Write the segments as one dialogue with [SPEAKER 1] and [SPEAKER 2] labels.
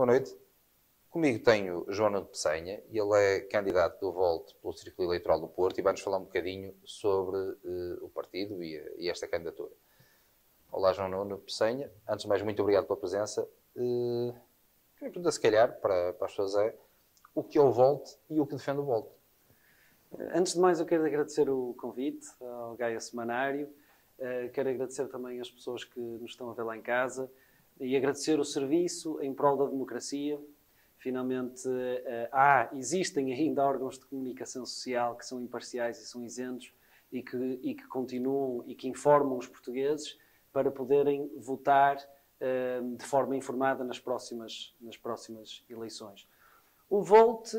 [SPEAKER 1] noite. Comigo tenho João Nuno Pessanha, e ele é candidato do Volt pelo Círculo Eleitoral do Porto e vai-nos falar um bocadinho sobre o partido e esta candidatura. Olá, João Nuno Pessanha. Antes de mais, muito obrigado pela presença. Queria perguntar, se calhar, para as pessoas o que é o Volt e o que defende o Volt.
[SPEAKER 2] Antes de mais, eu quero agradecer o convite ao Gaia Semanário. Quero agradecer também as pessoas que nos estão a ver lá em casa e agradecer o serviço em prol da democracia. Finalmente, existem ainda órgãos de comunicação social que são imparciais e são isentos e que continuam e que informam os portugueses para poderem votar de forma informada nas próximas eleições. O Volt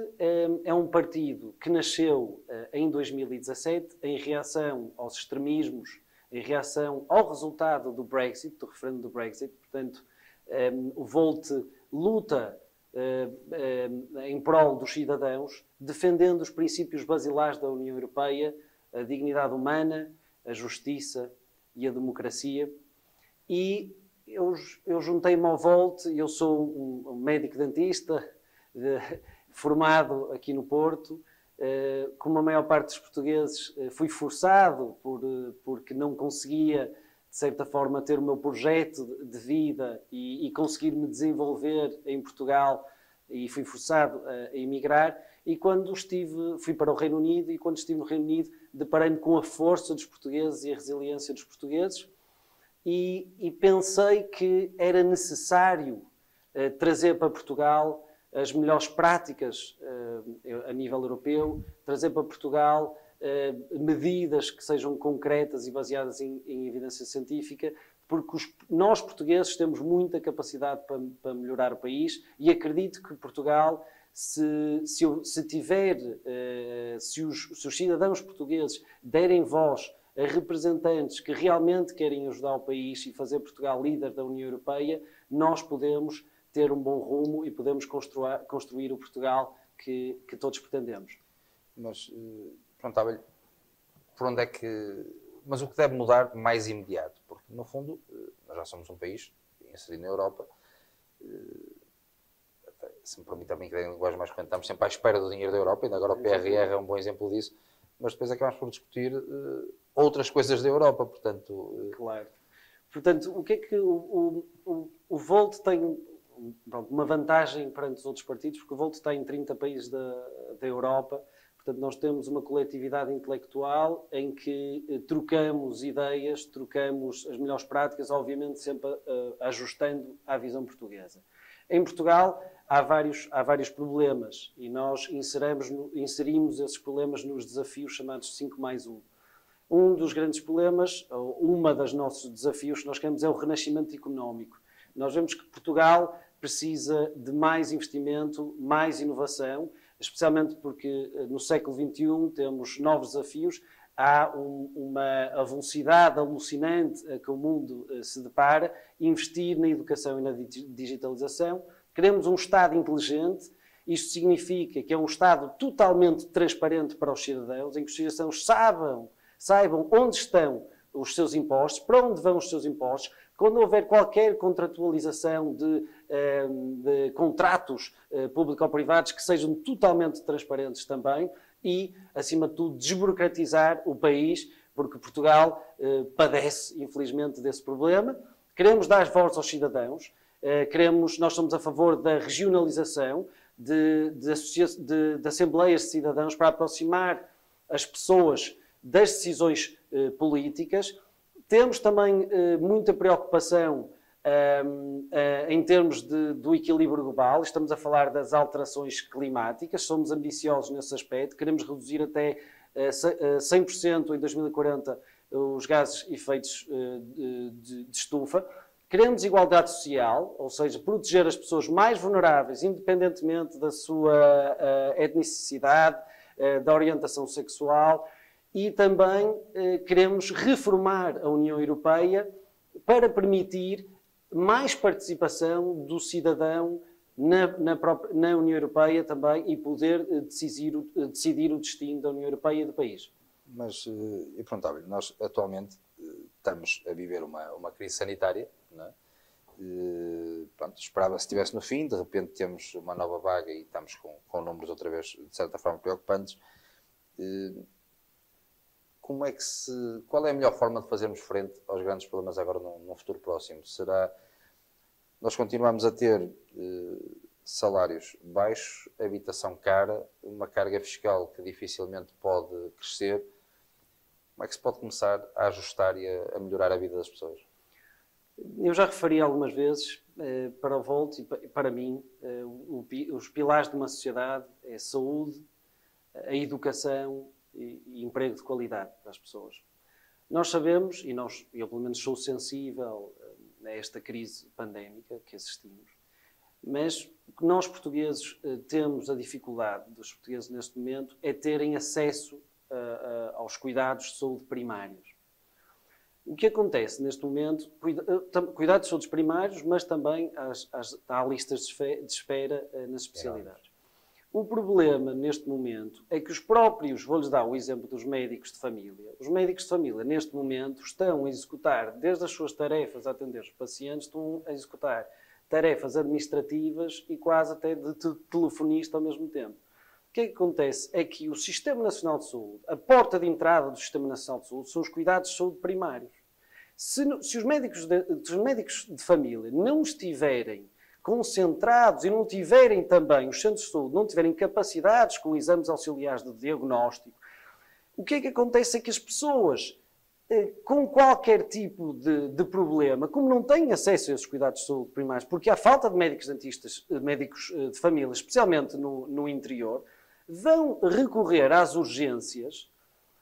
[SPEAKER 2] é um partido que nasceu em 2017 em reação aos extremismos, em reação ao resultado do Brexit, do referendo do Brexit. Portanto, o Volt luta em prol dos cidadãos, defendendo os princípios basilares da União Europeia, a dignidade humana, a justiça e a democracia. E eu juntei-me ao Volt. Eu sou um médico dentista formado aqui no Porto. Como a maior parte dos portugueses, fui forçado porque não conseguia, de certa forma, ter o meu projeto de vida e conseguir me desenvolver em Portugal, e fui forçado a emigrar. E quando fui para o Reino Unido, e quando estive no Reino Unido, deparei-me com a força dos portugueses e a resiliência dos portugueses, e pensei que era necessário trazer para Portugal as melhores práticas a nível europeu, trazer para Portugal medidas que sejam concretas e baseadas em evidência científica, porque nós portugueses temos muita capacidade para melhorar o país, e acredito que Portugal, se os cidadãos portugueses derem voz a representantes que realmente querem ajudar o país e fazer Portugal líder da União Europeia, nós podemos ter um bom rumo e podemos construir o Portugal que todos pretendemos.
[SPEAKER 1] Mas, perguntava-lhe, por onde é que... Mas o que deve mudar mais imediato? Porque, no fundo, nós já somos um país inserido na Europa. Se me permite também que em linguagem mais corrente, estamos sempre à espera do dinheiro da Europa, ainda agora o PRR é um bom exemplo disso, mas depois acabamos por discutir outras coisas da Europa, portanto...
[SPEAKER 2] Claro. Portanto, o que é que o Volt tem... uma vantagem perante os outros partidos, porque o Volt está em 30 países da Europa. Portanto, nós temos uma coletividade intelectual em que trocamos ideias, trocamos as melhores práticas, obviamente sempre ajustando à visão portuguesa. Em Portugal há vários problemas, e nós inserimos esses problemas nos desafios chamados 5+1. Um dos grandes problemas, ou uma dos nossos desafios que nós queremos, é o renascimento económico. Nós vemos que Portugal precisa de mais investimento, mais inovação, especialmente porque no século XXI temos novos desafios. Há uma velocidade alucinante a que o mundo se depara. Investir na educação e na digitalização. Queremos um Estado inteligente. Isto significa que é um Estado totalmente transparente para os cidadãos, em que os cidadãos saibam onde estão os seus impostos, para onde vão os seus impostos. Quando houver qualquer contratualização de contratos público-privados, que sejam totalmente transparentes também, e, acima de tudo, desburocratizar o país, porque Portugal padece, infelizmente, desse problema. Queremos dar voz aos cidadãos, nós somos a favor da regionalização, de assembleias de cidadãos, para aproximar as pessoas das decisões políticas. Temos também muita preocupação em termos do equilíbrio global. Estamos a falar das alterações climáticas, somos ambiciosos nesse aspecto, queremos reduzir até 100% em 2040 os gases efeitos de estufa. Queremos igualdade social, ou seja, proteger as pessoas mais vulneráveis, independentemente da sua etnicidade, da orientação sexual. E também queremos reformar a União Europeia para permitir mais participação do cidadão na União Europeia também, e poder decidir o destino da União Europeia e do país.
[SPEAKER 1] Mas, eu perguntava-lhe, nós atualmente estamos a viver uma crise sanitária, não é? Pronto, esperava-se que estivesse no fim, de repente temos uma nova vaga e estamos com números outra vez, de certa forma, preocupantes. Qual é a melhor forma de fazermos frente aos grandes problemas agora num futuro próximo? Será nós continuamos a ter salários baixos, habitação cara, uma carga fiscal que dificilmente pode crescer? Como é que se pode começar a ajustar e a melhorar a vida das pessoas?
[SPEAKER 2] Eu já referi algumas vezes, para o Volt e para mim, os pilares de uma sociedade é a saúde, a educação e emprego de qualidade para as pessoas. Nós sabemos, eu pelo menos sou sensível a esta crise pandémica que assistimos, mas o que nós portugueses temos a dificuldade dos portugueses neste momento é terem acesso aos cuidados de saúde primários. O que acontece neste momento, cuidados de saúde primários, mas também há listas de espera nas especialidades. O problema neste momento é que os próprios, vou-lhes dar o exemplo dos médicos de família, os médicos de família neste momento estão a executar, desde as suas tarefas a atender os pacientes, estão a executar tarefas administrativas e quase até de telefonista ao mesmo tempo. O que é que acontece? É que o Sistema Nacional de Saúde, a porta de entrada do Sistema Nacional de Saúde, são os cuidados de saúde primários. Se os médicos de família não estiverem concentrados e não tiverem também, os centros de saúde, não tiverem capacidades com exames auxiliares de diagnóstico, o que é que acontece é que as pessoas, com qualquer tipo de problema, como não têm acesso a esses cuidados de saúde primários, porque há falta de médicos dentistas, médicos de família, especialmente no interior, vão recorrer às urgências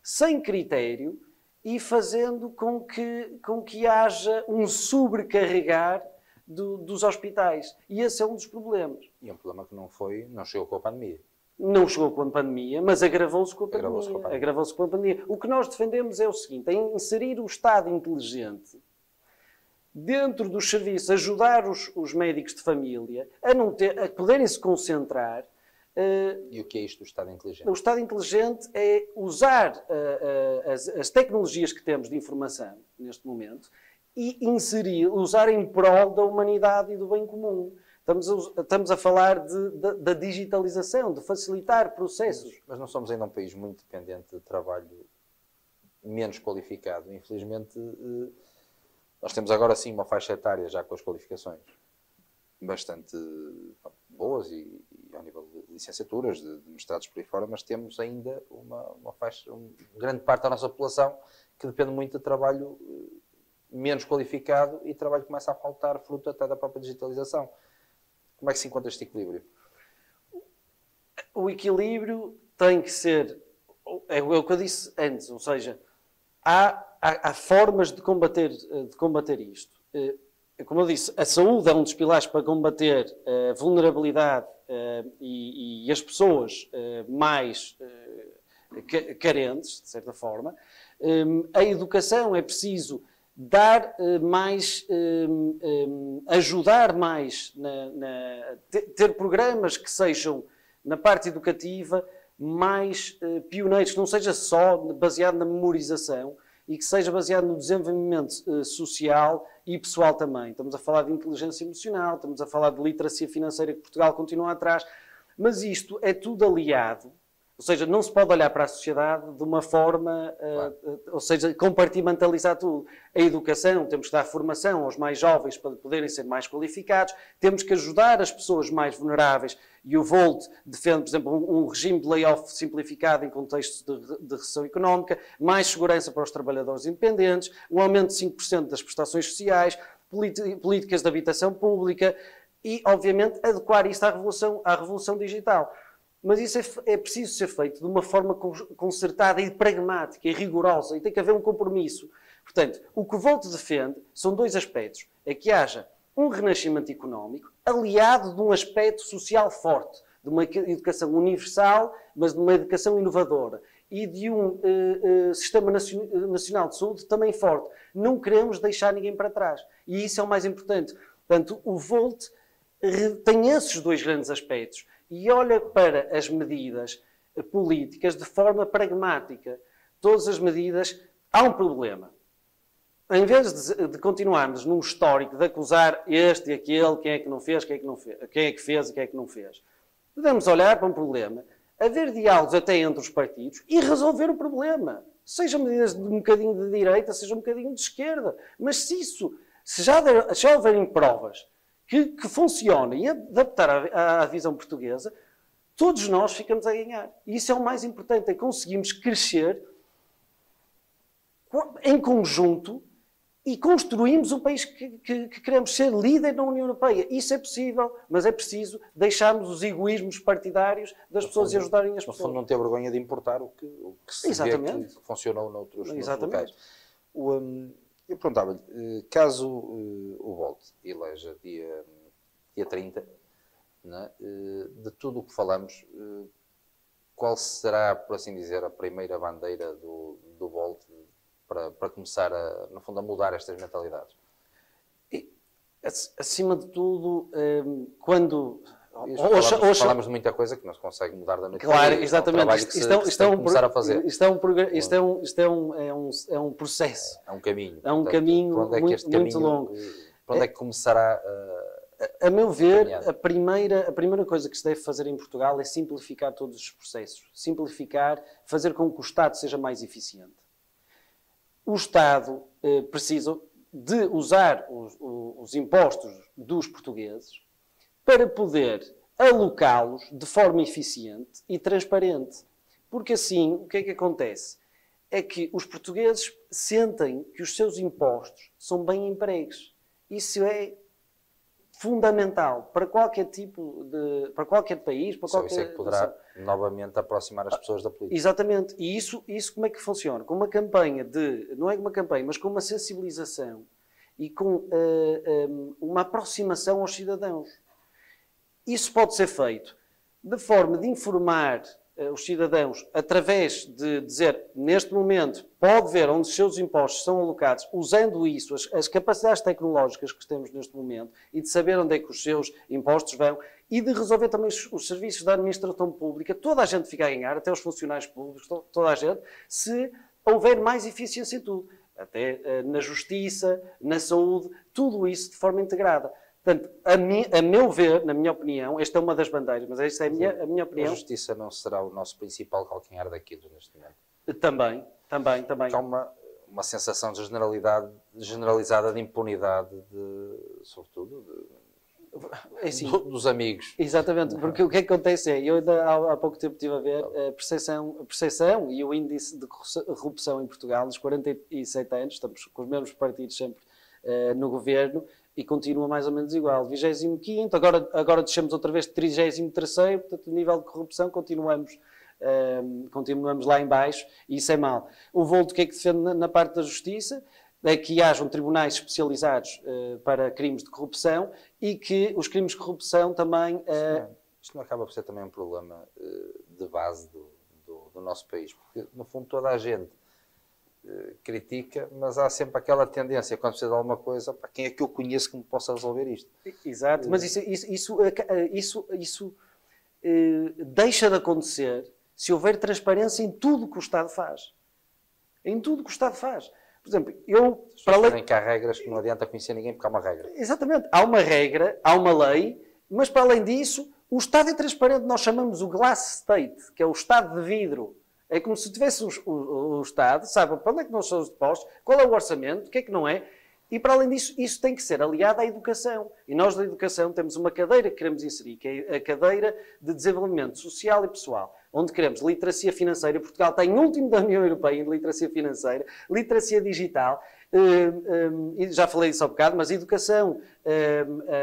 [SPEAKER 2] sem critério e fazendo com que haja um sobrecarregar dos hospitais. E esse é um dos problemas.
[SPEAKER 1] E é um problema que não chegou com a pandemia.
[SPEAKER 2] Não chegou com a pandemia, mas agravou-se com a pandemia. Agravou-se com a pandemia. O que nós defendemos é o seguinte, é inserir o Estado inteligente dentro dos serviços, ajudar os médicos de família a poderem se concentrar.
[SPEAKER 1] E o que é isto do Estado inteligente?
[SPEAKER 2] O Estado inteligente é usar as tecnologias que temos de informação neste momento e usar em prol da humanidade e do bem comum. Estamos a falar da digitalização, de facilitar processos.
[SPEAKER 1] Mas não somos ainda um país muito dependente de trabalho menos qualificado. Infelizmente, nós temos agora sim uma faixa etária já com as qualificações bastante boas e ao nível de licenciaturas, de mestrados por aí fora, mas temos ainda uma faixa, grande parte da nossa população que depende muito de trabalho menos qualificado e trabalho que começa a faltar fruto até da própria digitalização. Como é que se encontra este equilíbrio?
[SPEAKER 2] O equilíbrio tem que ser, é o que eu disse antes, ou seja, há formas de combater isto. Como eu disse, a saúde é um dos pilares para combater a vulnerabilidade e as pessoas mais carentes, de certa forma. A educação é preciso dar mais, ajudar mais, ter programas que sejam, na parte educativa, mais pioneiros, que não seja só baseado na memorização e que seja baseado no desenvolvimento social e pessoal também. Estamos a falar de inteligência emocional, estamos a falar de literacia financeira, que Portugal continua atrás, mas isto é tudo aliado. Ou seja, não se pode olhar para a sociedade de uma forma, ou seja, compartimentalizar tudo. A educação, temos que dar formação aos mais jovens para poderem ser mais qualificados, temos que ajudar as pessoas mais vulneráveis e o Volt defende, por exemplo, um regime de layoff simplificado em contextos de recessão económica, mais segurança para os trabalhadores independentes, um aumento de 5% das prestações sociais, políticas de habitação pública e, obviamente, adequar isto à revolução digital. Mas isso é preciso ser feito de uma forma concertada e pragmática e rigorosa e tem que haver um compromisso. Portanto, o que o Volt defende são dois aspectos. É que haja um renascimento económico aliado de um aspecto social forte, de uma educação universal, mas de uma educação inovadora e de um sistema nacional de saúde também forte. Não queremos deixar ninguém para trás. E isso é o mais importante. Portanto, o Volt tem esses dois grandes aspectos. E olha para as medidas políticas de forma pragmática. Todas as medidas, há um problema. em vez de continuarmos num histórico de acusar este e aquele, quem é que não fez, quem é que não fez, quem é que fez e quem é que não fez, devemos olhar para um problema, haver diálogos até entre os partidos e resolver o problema. Seja medidas de um bocadinho de direita, seja um bocadinho de esquerda. Mas se já houverem provas que funciona e adaptar à visão portuguesa, todos nós ficamos a ganhar. E isso é o mais importante, é conseguirmos crescer em conjunto e construímos o país que queremos ser líder na União Europeia. Isso é possível, mas é preciso deixarmos os egoísmos partidários das pessoas e ajudarem as pessoas.
[SPEAKER 1] No fundo, não ter vergonha de importar o que se vê que funcionou noutros locais. Eu perguntava-lhe, caso o Volt eleja dia 30, né, de tudo o que falamos, qual será, por assim dizer, a primeira bandeira do Volt para começar, no fundo, a mudar estas mentalidades?
[SPEAKER 2] E, acima de tudo, quando...
[SPEAKER 1] Hoje falamos de muita coisa que não se consegue mudar da noite
[SPEAKER 2] claro,
[SPEAKER 1] para o dia.
[SPEAKER 2] exatamente.
[SPEAKER 1] Isto é começar a fazer.
[SPEAKER 2] Isto é um processo.
[SPEAKER 1] É um caminho.
[SPEAKER 2] É um caminho muito longo.
[SPEAKER 1] Para onde é que começará
[SPEAKER 2] a meu ver, a primeira coisa que se deve fazer em Portugal é simplificar todos os processos. Simplificar, fazer com que o Estado seja mais eficiente. O Estado precisa de usar os impostos dos portugueses para poder alocá-los de forma eficiente e transparente. Porque assim, o que é que acontece? É que os portugueses sentem que os seus impostos são bem empregues. Isso é fundamental para qualquer para qualquer país, para qualquer...
[SPEAKER 1] Isso é que poderá novamente aproximar as pessoas da política.
[SPEAKER 2] Exatamente. E isso como é que funciona? Com uma campanha não é uma campanha, mas com uma sensibilização e com uma aproximação aos cidadãos. Isso pode ser feito de forma de informar os cidadãos através de dizer, neste momento, pode ver onde os seus impostos são alocados, usando isso, as capacidades tecnológicas que temos neste momento, e de saber onde é que os seus impostos vão, e de resolver também os serviços da administração pública. Toda a gente fica a ganhar, até os funcionários públicos, toda a gente, se houver mais eficiência em tudo. Até na justiça, na saúde, tudo isso de forma integrada. Portanto, a meu ver, na minha opinião, esta é uma das bandeiras, mas esta é a minha opinião.
[SPEAKER 1] A justiça não será o nosso principal calcanhar daquilo neste momento?
[SPEAKER 2] Também.
[SPEAKER 1] Há uma sensação de generalizada de impunidade, sobretudo, dos amigos.
[SPEAKER 2] Exatamente, porque o que acontece é, eu ainda há pouco tempo estive a ver a percepção e o índice de corrupção em Portugal, nos 47 anos, estamos com os mesmos partidos sempre no governo, e continua mais ou menos igual. 25º, agora descemos outra vez de 33º, portanto, o nível de corrupção continuamos lá em baixo, e isso é mau. O Volt, o que é que defende na parte da justiça? É que hajam tribunais especializados para crimes de corrupção e que os crimes de corrupção também...
[SPEAKER 1] Isto não acaba por ser também um problema de base do nosso país, porque, no fundo, toda a gente critica, mas há sempre aquela tendência, quando precisa de alguma coisa, para quem é que eu conheço que me possa resolver isto?
[SPEAKER 2] Exato, mas isso deixa de acontecer se houver transparência em tudo que o Estado faz. Em tudo que o Estado faz. Por exemplo,
[SPEAKER 1] Dizem que há regras que não adianta conhecer ninguém porque há uma regra.
[SPEAKER 2] Exatamente. Há uma regra, há uma lei, mas para além disso, o Estado é transparente. Nós chamamos o glass state, que é o Estado de vidro. É como se tivesse o Estado, sabe para onde é que não são os depósitos, qual é o orçamento, o que é que não é, e para além disso, isso tem que ser aliado à educação. E nós da educação temos uma cadeira que queremos inserir, que é a cadeira de desenvolvimento social e pessoal, onde queremos literacia financeira. Portugal está em último da União Europeia em literacia financeira, literacia digital, já falei disso há bocado, mas educação,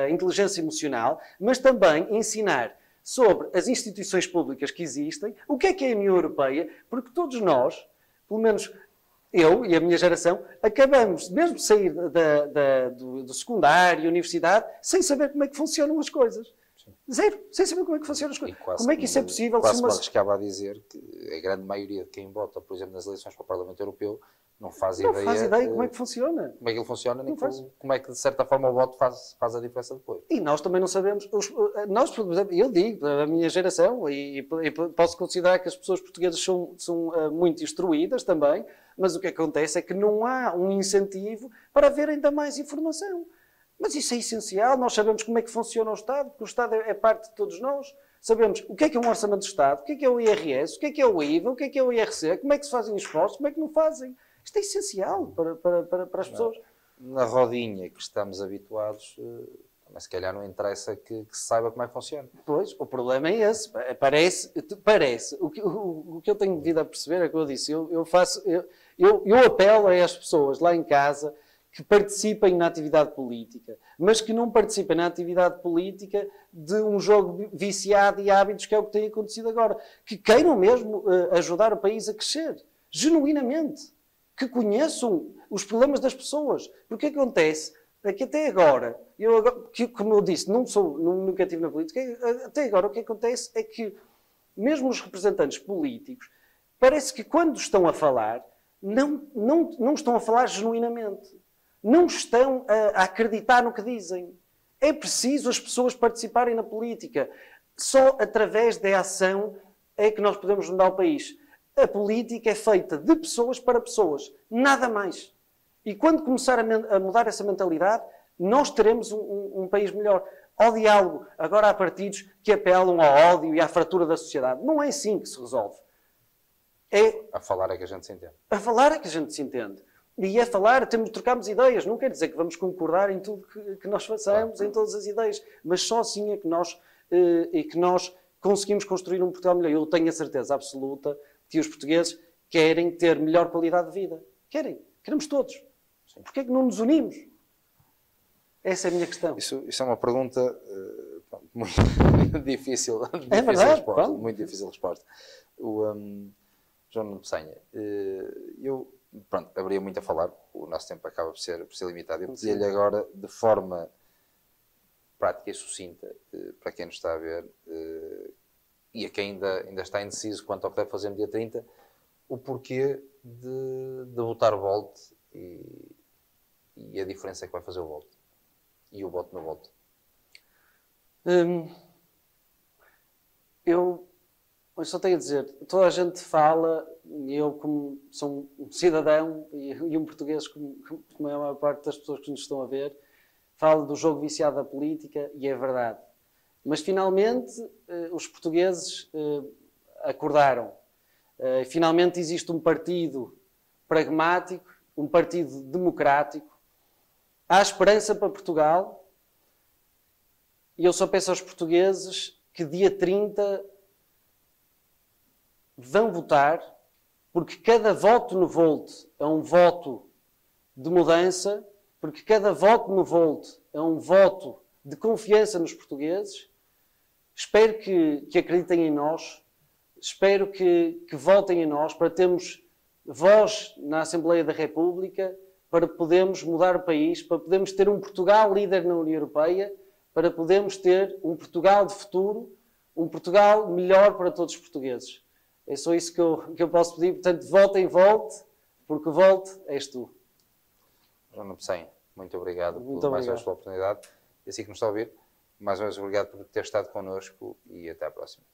[SPEAKER 2] inteligência emocional, mas também ensinar sobre as instituições públicas que existem, o que é a União Europeia, porque todos nós, pelo menos eu e a minha geração, acabamos, mesmo de sair do secundário, universidade, sem saber como é que funcionam as coisas. Zero, sem saber como é que funcionam as coisas. Como é que isso é possível?
[SPEAKER 1] Quase me arriscava a dizer que a grande maioria de quem vota, por exemplo, nas eleições para o Parlamento Europeu, não faz ideia
[SPEAKER 2] como é que funciona.
[SPEAKER 1] Como é que ele funciona, nem como é que, de certa forma, o voto faz a diferença depois.
[SPEAKER 2] E nós também não sabemos. Nós, por exemplo, eu digo, a minha geração, e posso considerar que as pessoas portuguesas são muito instruídas também, Mas o que acontece é que não há um incentivo para haver ainda mais informação. Mas isso é essencial, nós sabemos como é que funciona o Estado, porque o Estado é parte de todos nós. Sabemos o que é um orçamento de Estado, o que é o IRS, o que é o IVA, o que é o IRC, como é que se fazem os esforços, como é que não fazem. Isto é essencial para as pessoas.
[SPEAKER 1] Na rodinha que estamos habituados, mas se calhar não interessa que se saiba como é que funciona.
[SPEAKER 2] Pois, o problema é esse. Parece. O que eu tenho vindo a perceber é que eu disse, eu apelo a as pessoas lá em casa que participem na atividade política, mas que não participem na atividade política de um jogo viciado e hábitos, que é o que tem acontecido agora. Que queiram mesmo ajudar o país a crescer, genuinamente. Que conheçam os problemas das pessoas. Porque o que acontece é que até agora, como eu disse, nunca estive na política, até agora o que acontece é que mesmo os representantes políticos, parece que quando estão a falar, não estão a falar genuinamente. Não estão a acreditar no que dizem. É preciso as pessoas participarem na política. Só através da ação é que nós podemos mudar o país. A política é feita de pessoas para pessoas. Nada mais. E quando começar a mudar essa mentalidade, nós teremos um país melhor. Ao diálogo. Agora há partidos que apelam ao ódio e à fratura da sociedade. Não é assim que se resolve.
[SPEAKER 1] A falar é que a gente se entende.
[SPEAKER 2] A falar é que a gente se entende. E a falar, trocamos ideias. Não quer dizer que vamos concordar em tudo que nós façamos, em todas as ideias. Mas só assim é que nós conseguimos construir um Portugal melhor. Eu tenho a certeza absoluta que os portugueses querem ter melhor qualidade de vida. Queremos todos. Porquê é que não nos unimos? Essa é a minha questão.
[SPEAKER 1] Isso é uma pergunta muito difícil.
[SPEAKER 2] É verdade.
[SPEAKER 1] Muito difícil resposta. João Nuno Peçanha, eu haveria muito a falar, o nosso tempo acaba por ser limitado. Eu pedia-lhe agora, de forma prática e sucinta, para quem nos está a ver, e a quem ainda está indeciso quanto ao que deve fazer no dia 30, o porquê de votar o Volt e a diferença que vai fazer o Volt. E o voto no Volt. Eu só tenho a dizer, toda a gente fala, eu como sou um cidadão e um português, como é a maior parte das pessoas que nos estão a ver, fala do jogo viciado da política, e é verdade. Mas finalmente os portugueses acordaram. Finalmente existe um partido pragmático, um partido democrático. Há esperança para Portugal, e eu só peço aos portugueses que dia 30 vão votar, porque cada voto no Volt é um voto de mudança, porque cada voto no Volt é um voto de confiança nos portugueses. Espero que acreditem em nós, espero que votem em nós, para termos voz na Assembleia da República, para podermos mudar o país, para podermos ter um Portugal líder na União Europeia, para podermos ter um Portugal de futuro, um Portugal melhor para todos os portugueses. É só isso que eu posso pedir. Portanto, votem, volte, porque volte és tu. João Nuno Peçanha, muito obrigado por mais uma oportunidade. E assim que nos está a ouvir, mais uma vez obrigado por ter estado connosco e até à próxima.